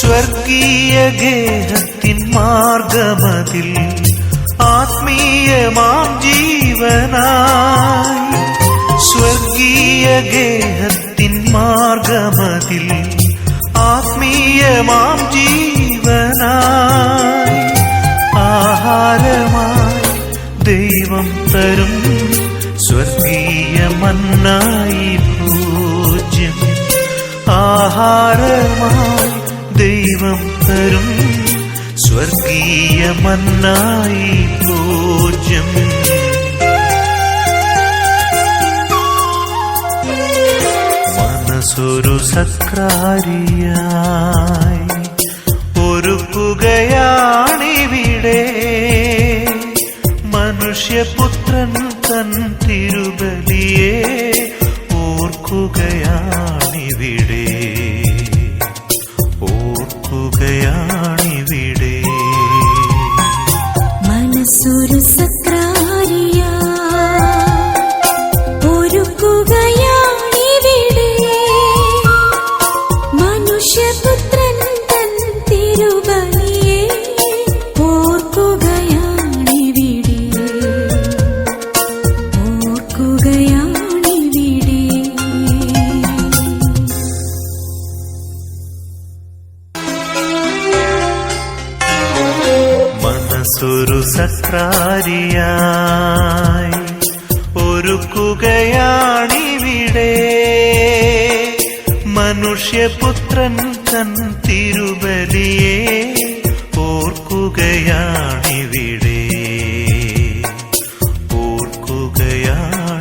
സ്വർഗീയ ഗേഹത്തിൻ മാർഗമതിൽ ആത്മീയമാം ജീവനായി. സ്വർഗീയ ഗേഹത്തിൻ മാർഗമതിൽ ആത്മീയമാം ജീവനായി. ആഹാരമായി ദൈവം തരും സ്വർഗീയ മന്നായി പൂജ്യം. ആഹാരമായി ദൈവം തരും സ്വർഗീയ മന്നായി പൂജ്യം. മനസ്സൊരു സക്രാരിയായി ഒരുക്കുകയാണിവിടെ. മനുഷ്യപുത്രൻ തൻ തിരുബലിയെ ഓർക്കുകയാണിവിടെ. ഓർക്കുകയാണിവിടെ. മനസ്സൊരു സക്രാരിയായി ഒരുക്കുകയാണിവിടെ. മനുഷ്യപുത്രൻ തൻ തിരുബലിയെ ഓർക്കുകയാണിവിടെ. ഓർക്കുകയാണിവിടെ. മനസ്സൊരു സക്രാരിയായി ഒരുക്കുകയാണിവിടെ. മനുഷ്യപുത്രൻ തൻ തിരുബലിയെ ഓർക്കുകയാണിവിടെ. ഓർക്കുകയാണിവിടെ.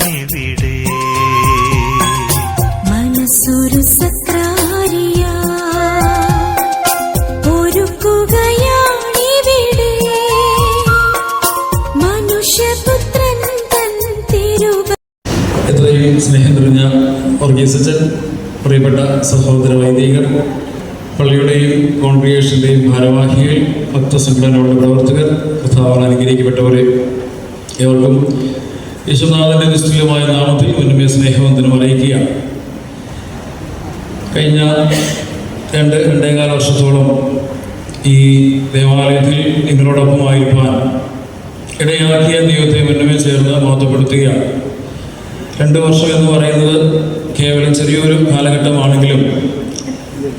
മനസ്സൊരു സക്രാരിയായി ഒരുക്കുകയാണിവിടെ. മനുഷ്യപുത്രൻ തൻ തിരുബലിയെ. എത്രയും സ്നേഹം നിറഞ്ഞ വർഗീസ് അച്ഛൻ, പ്രിയപ്പെട്ട സഹോദര വൈദികർ, പള്ളിയുടെയും കോൺഗ്രിഗേഷൻ്റെയും ഭാരവാഹികൾ, ഭക്തസംഘടനകളുടെ പ്രവർത്തകർ, കർത്താവാൽ അനുഗ്രഹിക്കപ്പെട്ടവരെ, ഏവർക്കും യേശുനാഥൻ്റെ നിസ്തുല്യമായ നാമത്തിൽ മുന്നമേ സ്നേഹവന്ദനം അറിയിക്കുകയാണ്. കഴിഞ്ഞ 2.25 വർഷത്തോളം ഈ ദേവാലയത്തിൽ നിങ്ങളോടൊപ്പമായിരിക്കാൻ ഇടയാക്കിയ ദൈവത്തെ മുന്നമേ ചേർന്ന് മഹത്വപ്പെടുത്തുകയാണ്. 2 വർഷം എന്ന് പറയുന്നത് കേവലം ചെറിയൊരു കാലഘട്ടമാണെങ്കിലും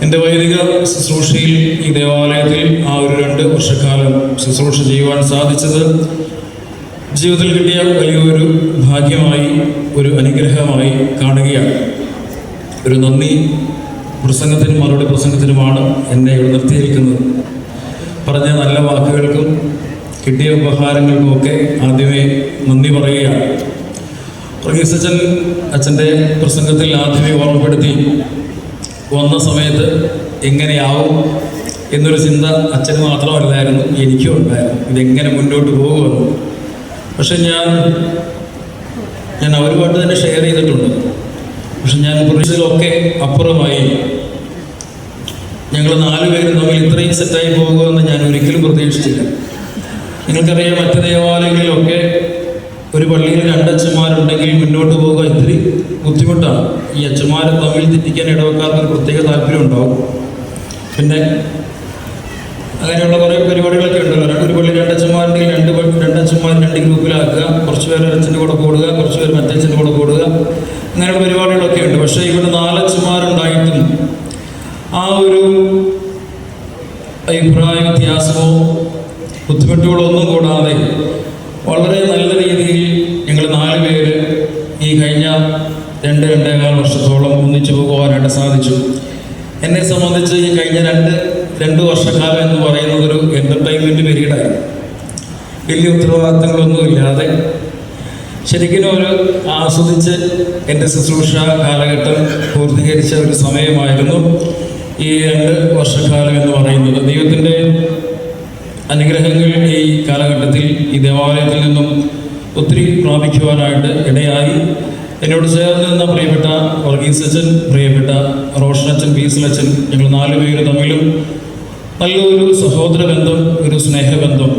എൻ്റെ വൈദിക ശുശ്രൂഷയിൽ ഈ ദേവാലയത്തിൽ ആ ഒരു 2 വർഷക്കാലം ശുശ്രൂഷ ചെയ്യുവാൻ സാധിച്ചത് ജീവിതത്തിൽ കിട്ടിയ വലിയൊരു ഭാഗ്യമായി, ഒരു അനുഗ്രഹമായി കാണുകയാണ്. ഒരു നന്ദി പ്രസംഗത്തിനും മറുപടി പ്രസംഗത്തിനുമാണ് എന്നെ ഇവിടെ നിർത്തിയിരിക്കുന്നത്. പറഞ്ഞ നല്ല വാക്കുകൾക്കും കിട്ടിയ ഉപഹാരങ്ങൾക്കുമൊക്കെ ആദ്യമേ നന്ദി പറയുകയാണ്. വർഗീസ് അച്ഛൻ്റെ പ്രസംഗത്തിൽ ആദ്യമേ ഓർമ്മപ്പെടുത്തി, വന്ന സമയത്ത് എങ്ങനെയാവും എന്നൊരു ചിന്ത അച്ഛന് മാത്രമല്ലായിരുന്നു, എനിക്കും ഉണ്ടായിരുന്നു. ഇതെങ്ങനെ മുന്നോട്ട് പോകുമെന്ന്. പക്ഷെ ഞാൻ അവരുമായിട്ട് തന്നെ ഷെയർ ചെയ്തിട്ടുണ്ട്. പക്ഷെ ഞാൻ പ്രതീക്ഷകളൊക്കെ അപ്പുറമായി. ഞങ്ങൾ 4 പേരും തമ്മിൽ ഇത്രയും സെറ്റായി പോകുമെന്ന് ഞാൻ ഒരിക്കലും പ്രതീക്ഷിച്ചില്ല. നിങ്ങൾക്കറിയാം, മറ്റ് ദേവാലയങ്ങളിലൊക്കെ ഒരു പള്ളിയിൽ 2 അച്ഛന്മാരുണ്ടെങ്കിൽ മുന്നോട്ട് പോകുക ഇത്തിരി ബുദ്ധിമുട്ടാണ്. ഈ അച്ഛന്മാരെ തമ്മിൽ തെറ്റിക്കാൻ ഇടവക്കാർക്ക് പ്രത്യേക താല്പര്യം ഉണ്ടാവും. പിന്നെ അങ്ങനെയുള്ള കുറേ പരിപാടികളൊക്കെ ഉണ്ടല്ലോ. ഒരു പള്ളി 2 അച്ഛന്മാരുണ്ടെങ്കിൽ 2 അച്ഛന്മാർ 2 ഗ്രൂപ്പിലാക്കുക. കുറച്ച് പേര് അച്ഛൻ്റെ കൂടെ കൂടുക, കുറച്ച് പേര് മറ്റച്ഛൻ്റെ കൂടെ കൂടുക. അങ്ങനെയുള്ള പരിപാടികളൊക്കെ ഉണ്ട്. പക്ഷേ ഇവിടെ 4 അച്ഛന്മാരുണ്ടായിട്ടും ആ ഒരു അഭിപ്രായ വ്യത്യാസമോ ബുദ്ധിമുട്ടുകളോ ഒന്നും കൂടാതെ വളരെ നല്ല രീതിയിൽ ഞങ്ങൾ 4 പേര് ഈ കഴിഞ്ഞ 2.25 വർഷത്തോളം ഒന്നിച്ചു പോകുവാനായിട്ട് സാധിച്ചു. എന്നെ സംബന്ധിച്ച് ഈ കഴിഞ്ഞ 2 വർഷക്കാലം എന്ന് പറയുന്നത് ഒരു എൻ്റർടൈൻമെൻറ്റ് പീരീഡായിരുന്നു. വലിയ ഉത്തരവാദിത്തങ്ങളൊന്നുമില്ലാതെ ശരിക്കും ഒരു ആസ്വദിച്ച് എൻ്റെ ശുശ്രൂഷ കാലഘട്ടം പൂർത്തീകരിച്ച ഒരു സമയമായിരുന്നു ഈ 2 വർഷക്കാലം എന്ന് പറയുന്നത്. ദൈവത്തിൻ്റെ അനുഗ്രഹങ്ങൾ ഈ കാലഘട്ടത്തിൽ ഈ ദേവാലയത്തിൽ നിന്നും ഒത്തിരി പ്രാപിക്കുവാനായിട്ട് ഇടയായി. എന്നോട് ചേർന്ന് നിന്ന പ്രിയപ്പെട്ട വർഗീസ് അച്ഛൻ, പ്രിയപ്പെട്ട റോഷനച്ഛൻ, ബീസലച്ഛൻ, ഞങ്ങൾ 4 പേര് തമ്മിലും നല്ലൊരു സഹോദര ബന്ധം, ഒരു സ്നേഹബന്ധം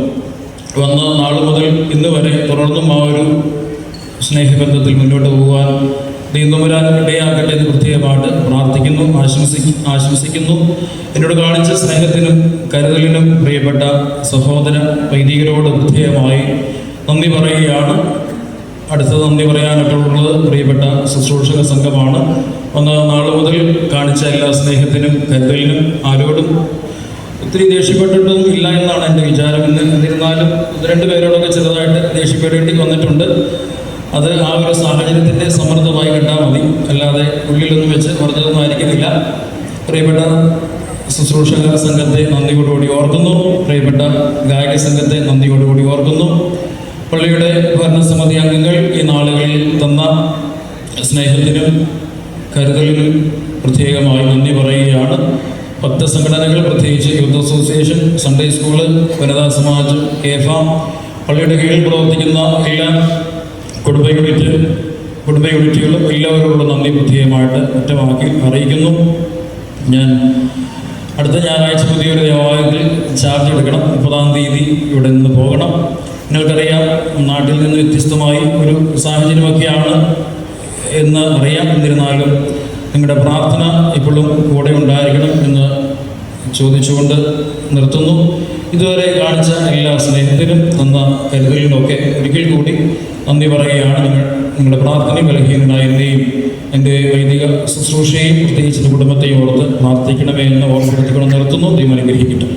വന്ന നാൾ മുതൽ ഇന്ന് വരെ തുടർന്നും ആ ഒരു സ്നേഹബന്ധത്തിൽ മുന്നോട്ട് പോകാൻ ദൈവം ഇടയാക്കട്ടെ എന്ന് പ്രത്യേകമായിട്ട് പ്രാർത്ഥിക്കുന്നു, ആശംസിക്കുന്നു. എന്നോട് കാണിച്ച സ്നേഹത്തിനും കരുതലിനും പ്രിയപ്പെട്ട സഹോദര വൈദികരോട് പ്രത്യേകമായി നന്ദി പറയുകയാണ്. അടുത്ത നന്ദി പറയാനായിട്ടുള്ളത് പ്രിയപ്പെട്ട ശുശ്രൂഷക സംഘമാണ്. നാൾ മുതൽ കാണിച്ച എല്ലാ സ്നേഹത്തിനും കരുതലിനും ആരോടും ഒത്തിരി ദേഷ്യപ്പെട്ടിട്ടും ഇല്ല എന്നാണ് എൻ്റെ വിചാരം. എന്നിരുന്നാലും 1-2 പേരോടൊക്കെ ചെറുതായിട്ട് ദേഷ്യപ്പെടേണ്ടി വന്നിട്ടുണ്ട്. അത് ആ ഒരു സാഹചര്യത്തിൻ്റെ സമ്മർദ്ദമായി കണ്ടാൽ മതി, അല്ലാതെ ഉള്ളിലൊന്നും വെച്ച് പറഞ്ഞതൊന്നും ആയിരിക്കുന്നില്ല. പ്രിയപ്പെട്ട ശുശ്രൂഷക സംഘത്തെ നന്ദിയോടുകൂടി ഓർക്കുന്നു. പ്രിയപ്പെട്ട ഗായക സംഘത്തെ നന്ദിയോടുകൂടി ഓർക്കുന്നു. പള്ളിയുടെ ഭരണസമിതി അംഗങ്ങൾ ഈ നാളുകളിൽ തന്ന സ്നേഹത്തിനും കരുതലിനും പ്രത്യേകമായി നന്ദി പറയുകയാണ്. ഭക്തസംഘടനകൾ, പ്രത്യേകിച്ച് യൂത്ത് അസോസിയേഷൻ, സൺഡേ സ്കൂള്, വനിതാ സമാജ്, കേഫ, പള്ളിയുടെ കീഴിൽ പ്രവർത്തിക്കുന്ന എല്ലാ കുടുംബ യൂണിറ്റുകളും എല്ലാവരോടുള്ള നന്ദി പ്രത്യേകമായിട്ട് ഒറ്റവാക്കി അറിയിക്കുന്നു. ഞാൻ അടുത്ത ഞായറാഴ്ച പുതിയൊരു ദേവാലയത്തിൽ ചാർജ് എടുക്കണം. 30-ാം തീയതി ഇവിടെ നിന്ന് പോകണം. നിങ്ങൾക്കറിയാം, നാട്ടിൽ നിന്ന് വ്യത്യസ്തമായി ഒരു സാഹചര്യമൊക്കെയാണ് എന്ന് അറിയാം. എന്നിരുന്നാലും നിങ്ങളുടെ പ്രാർത്ഥന ഇപ്പോഴും കൂടെ ഉണ്ടായിരിക്കണം എന്ന് ചോദിച്ചുകൊണ്ട് നിർത്തുന്നു. ഇതുവരെ കാണിച്ച എല്ലാ സ്നേഹത്തിനും തന്ന കരുതലിനുമൊക്കെ ഒരിക്കൽ കൂടി നന്ദി പറയുകയാണ്. നിങ്ങളുടെ പ്രാർത്ഥനയും ബലഹീനനായ എന്നെയും എൻ്റെ വൈദിക ശുശ്രൂഷയും പ്രത്യേകിച്ച് കുടുംബത്തെയും ഓർത്ത് പ്രാർത്ഥിക്കണമേ എന്ന് ഓർമ്മപ്പെടുത്തിക്കൊണ്ട് നിർത്തുന്നു. ദൈവം അനുഗ്രഹിക്കട്ടെ.